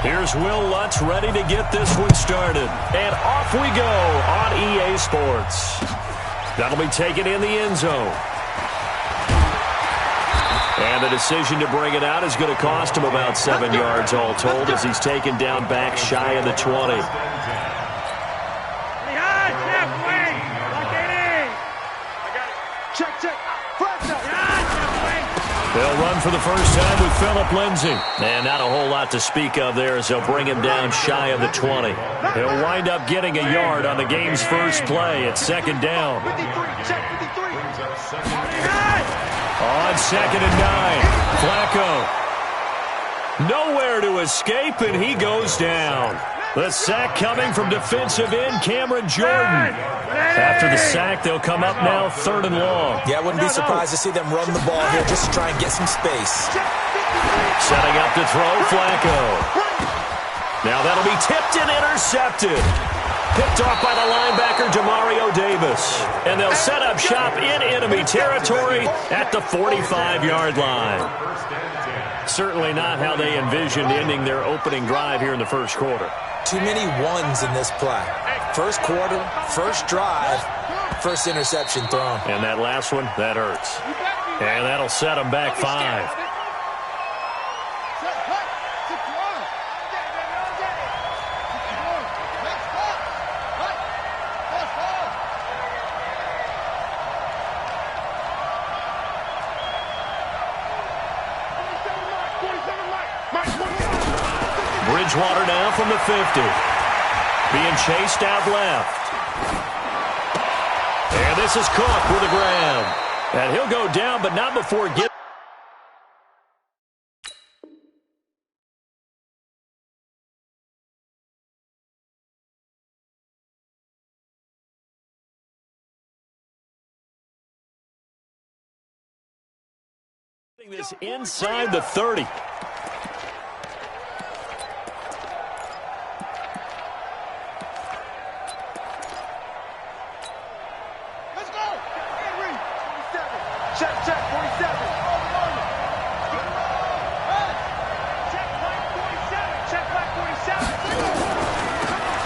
Here's Will Lutz ready to get this one started. And off we go on EA Sports. That'll be taken in the end zone. And the decision to bring it out is going to cost him about 7 yards all told as he's taken down back shy of the 20. They'll run for the first time with Phillip Lindsay. And not a whole lot to speak of there as they'll bring him down shy of the 20. He'll wind up getting a yard on the game's first play at second down. On 2nd and 9, Flacco. Nowhere to escape, and he goes down. The sack coming from defensive end Cameron Jordan. After the sack, they'll come up now 3rd and long. Yeah, I wouldn't be surprised to see them run the ball here just to try and get some space. Setting up to throw, Flacco. Now that'll be tipped and intercepted. Picked off by the linebacker, Demario Davis. And they'll set up shop in enemy territory at the 45-yard line. Certainly not how they envisioned ending their opening drive here in the first quarter. Too many ones in this play. First quarter, first drive, first interception thrown. And that last one, that hurts. And that'll set them back 5. Bridgewater now from the 50. Being chased out left. And this is Cook with a grab. And he'll go down, but not before getting... this inside the 30.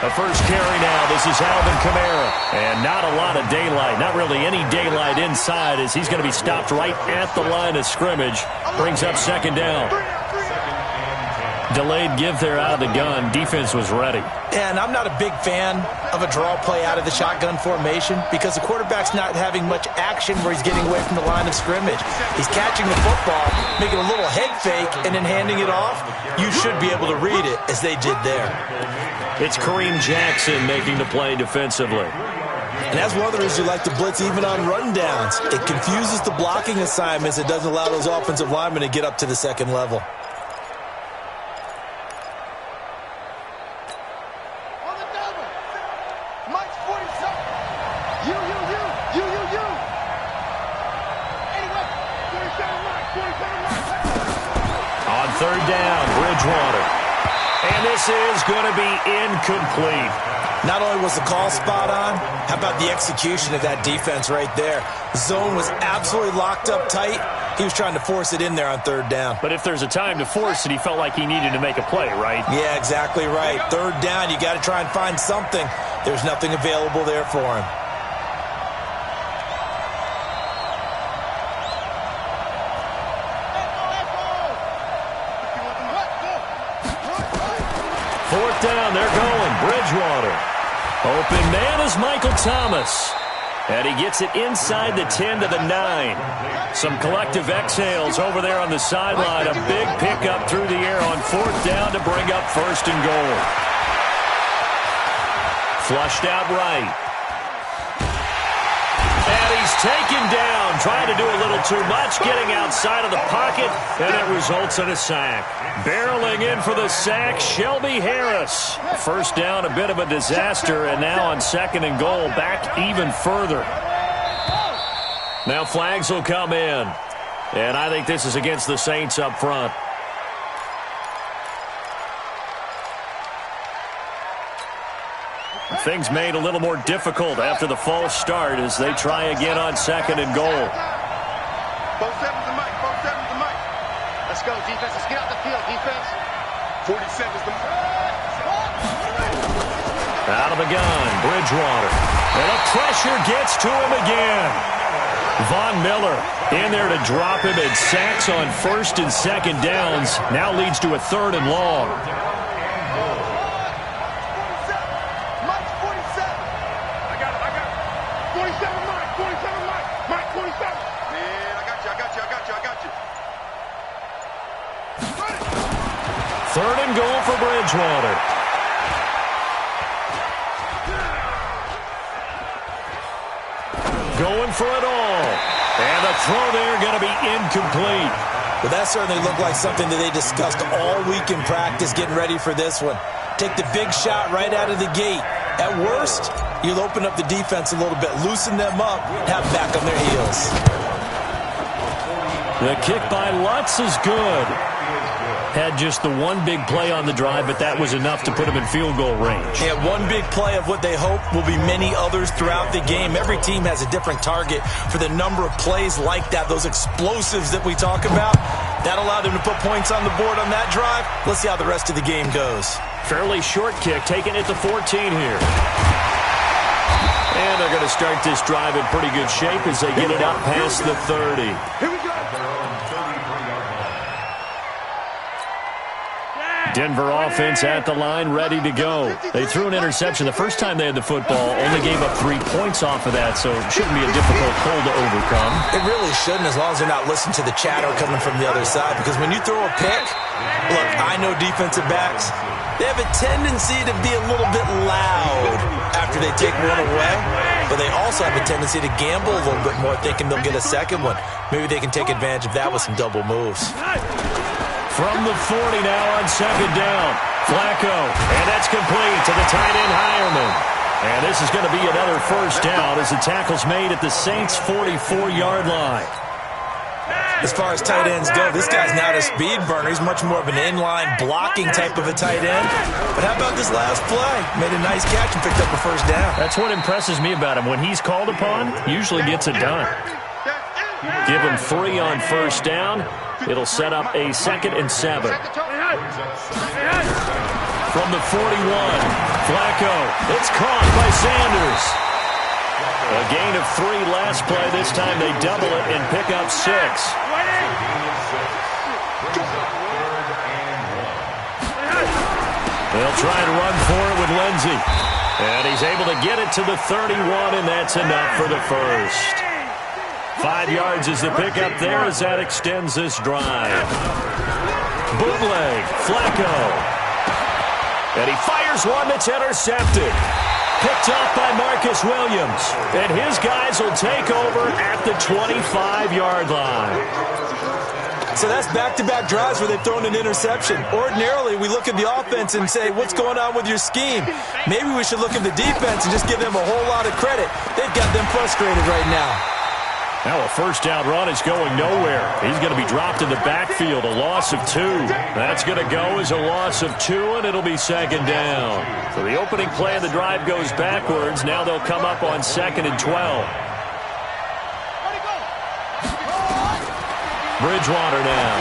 A first carry now. This is Alvin Kamara. And not a lot of daylight. Not really any daylight inside as he's going to be stopped right at the line of scrimmage. Brings up 2nd down. Delayed give there out of the gun. Defense was ready. And I'm not a big fan of a draw play out of the shotgun formation because the quarterback's not having much action where he's getting away from the line of scrimmage. He's catching the football, making a little head fake, and then handing it off. You should be able to read it as they did there. It's Kareem Jackson making the play defensively. And that's one of the reasons you like to blitz even on rundowns. It confuses the blocking assignments. It doesn't allow those offensive linemen to get up to the second level. On 3rd down, Bridgewater. And this is going to be incomplete. Not only was the call spot on, how about the execution of that defense right there? The zone was absolutely locked up tight. He was trying to force it in there on 3rd down. But if there's a time to force it, he felt like he needed to make a play, right? Yeah, exactly right. 3rd down, you got to try and find something. There's nothing available there for him. Fourth down, they're going. Bridgewater. Open man is Michael Thomas. And he gets it inside the 10 to the 9. Some collective exhales over there on the sideline. A big pickup through the air on 4th down to bring up 1st and goal. Flushed out right. And he's taken down, trying to do a little too much, getting outside of the pocket, and it results in a sack. Barreling in for the sack, Shelby Harris. First down, a bit of a disaster, and now on 2nd and goal, back even further. Now flags will come in, and I think this is against the Saints up front. Things made a little more difficult after the false start as they try again on 2nd and goal. Both sevens to Mike. Let's go, defense. Let's get out the field, defense. 47's the Out of the gun, Bridgewater. And the pressure gets to him again. Von Miller in there to drop him, and sacks on 1st and 2nd downs. Now leads to a 3rd and long. Third and goal for Bridgewater. Going for it all. And the throw there going to be incomplete. Well, that certainly looked like something that they discussed all week in practice, getting ready for this one. Take the big shot right out of the gate. At worst, you'll open up the defense a little bit, loosen them up, have them back on their heels. The kick by Lutz is good. Had just the one big play on the drive, but that was enough to put him in field goal range. Yeah, one big play of what they hope will be many others throughout the game. Every team has a different target for the number of plays like that, those explosives that we talk about. That allowed them to put points on the board on that drive. Let's see how the rest of the game goes. Fairly short kick, taking it to 14 here. And they're going to start this drive in pretty good shape as they get it up past the 30. Here we go. Denver offense at the line, ready to go. They threw an interception the first time they had the football, only gave up 3 points off of that, so it shouldn't be a difficult hole to overcome. It really shouldn't, as long as they're not listening to the chatter coming from the other side, because when you throw a pick, look, I know defensive backs, they have a tendency to be a little bit loud after they take one away, but they also have a tendency to gamble a little bit more, thinking they'll get a second one. Maybe they can take advantage of that with some double moves. From the 40 now on 2nd down. Flacco, and that's complete to the tight end Hireman. And this is going to be another 1st down as the tackle's made at the Saints' 44-yard line. As far as tight ends go, this guy's not a speed burner. He's much more of an inline blocking type of a tight end. But how about this last play? Made a nice catch and picked up a 1st down. That's what impresses me about him. When he's called upon, usually gets it done. Give him 3 on 1st down. It'll set up a 2nd and 7. From the 41, Flacco. It's caught by Sanders. A gain of 3 last play. This time they double it and pick up 6. They'll try and run for it with Lindsey. And he's able to get it to the 31, and that's enough for the 1st. 5 yards is the pickup there as that extends this drive. Bootleg, Flacco. And he fires one that's intercepted. Picked off by Marcus Williams. And his guys will take over at the 25-yard line. So that's back-to-back drives where they've thrown an interception. Ordinarily, we look at the offense and say, what's going on with your scheme? Maybe we should look at the defense and just give them a whole lot of credit. They've got them frustrated right now. Now a 1st down run is going nowhere. He's going to be dropped in the backfield, a loss of 2. That's going to go as a loss of 2, and it'll be 2nd down. So the opening play of the drive goes backwards. Now they'll come up on 2nd and 12. Bridgewater now.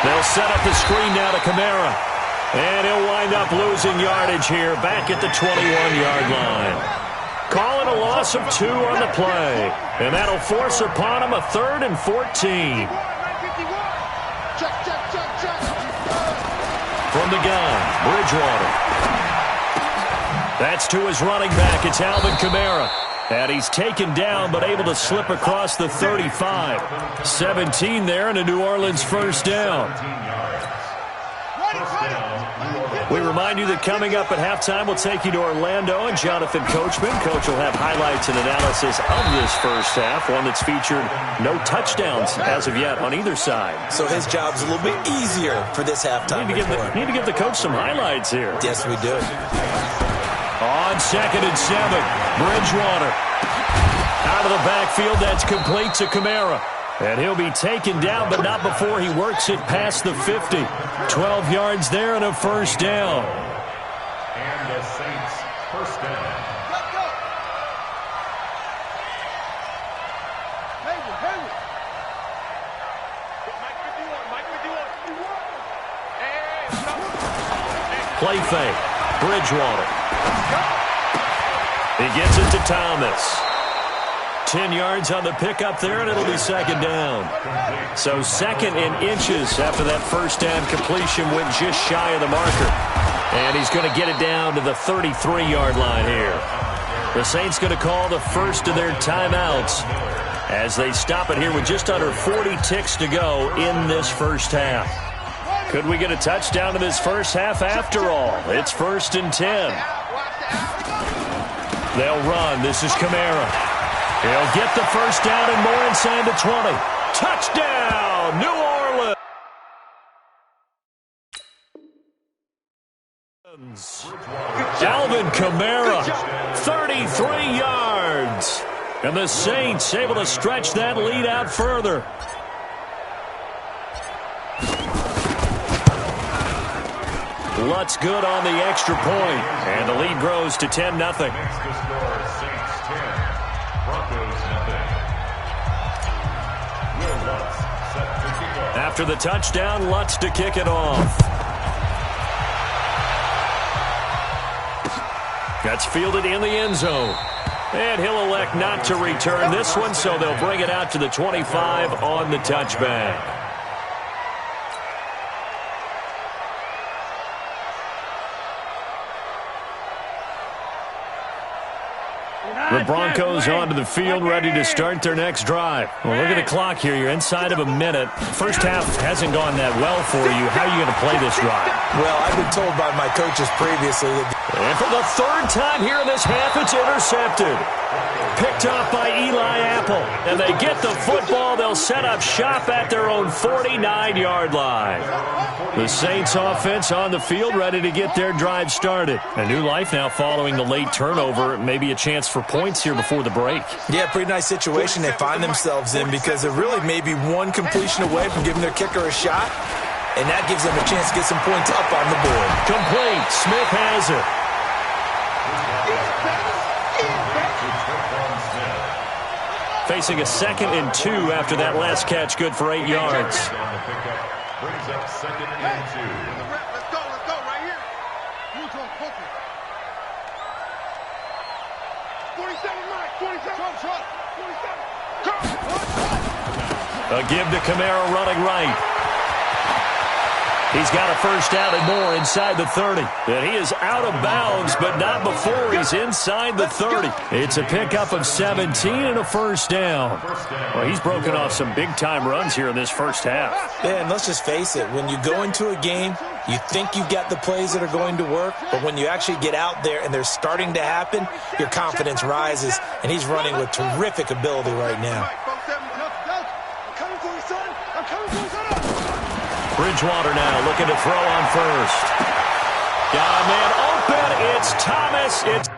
They'll set up the screen now to Kamara. And he'll wind up losing yardage here back at the 21-yard line. Calling a loss of 2 on the play. And that'll force upon him a 3rd and 14. From the gun, Bridgewater. That's to his running back. It's Alvin Kamara. And he's taken down but able to slip across the 35. 17 there and a New Orleans 1st down. We remind you that coming up at halftime, we'll take you to Orlando and Jonathan Coachman. Coach will have highlights and analysis of this 1st half, one that's featured no touchdowns as of yet on either side. So his job's a little bit easier for this halftime. Need to give the coach some highlights here. Yes, we do. On 2nd and 7, Bridgewater. Out of the backfield, that's complete to Kamara. And he'll be taken down, but not before he works it past the 50. 12 yards there and a 1st down. And the Saints' 1st down. Play fake. Bridgewater. He gets it to Thomas. 10 yards on the pickup there, and it'll be second down. So second in inches after that first down completion went just shy of the marker. And he's going to get it down to the 33-yard line here. The Saints going to call the first of their timeouts as they stop it here with just under 40 ticks to go in this first half. Could we get a touchdown in this first half after all? It's 1st and 10. They'll run. This is Kamara. He'll get the first down and more inside the 20. Touchdown, New Orleans! Alvin Kamara, 33 yards. And the Saints able to stretch that lead out further. Lutz good on the extra point. And the lead grows to 10-0. After the touchdown, Lutz to kick it off. That's fielded in the end zone. And he'll elect not to return this one, so they'll bring it out to the 25 on the touchback. The Broncos onto the field, ready to start their next drive. Well, look at the clock here. You're inside of a minute. First half hasn't gone that well for you. How are you going to play this drive? Well, I've been told by my coaches previously that... And for the third time here in this half, it's intercepted. Picked off by Eli Apple. And they get the football. They'll set up shop at their own 49-yard line. The Saints offense on the field, ready to get their drive started. A new life now following the late turnover. Maybe a chance for points here before the break. Yeah, pretty nice situation they find themselves in because they're really maybe one completion away from giving their kicker a shot. And that gives them a chance to get some points up on the board. Complete. Smith has it. Facing a 2nd and 2 after that last catch, good for 8 yards. Brings up 2nd and 2. Let's go right here. Move to him, focus. 47, Mike, 47. A give to Kamara running right. He's got a first down and more inside the 30. And he is out of bounds, but not before he's inside the 30. It's a pickup of 17 and a first down. Well, he's broken off some big-time runs here in this first half. Yeah, and let's just face it. When you go into a game, you think you've got the plays that are going to work, but when you actually get out there and they're starting to happen, your confidence rises, and he's running with terrific ability right now. Bridgewater now looking to throw on first. Got a man open. It's Thomas. It's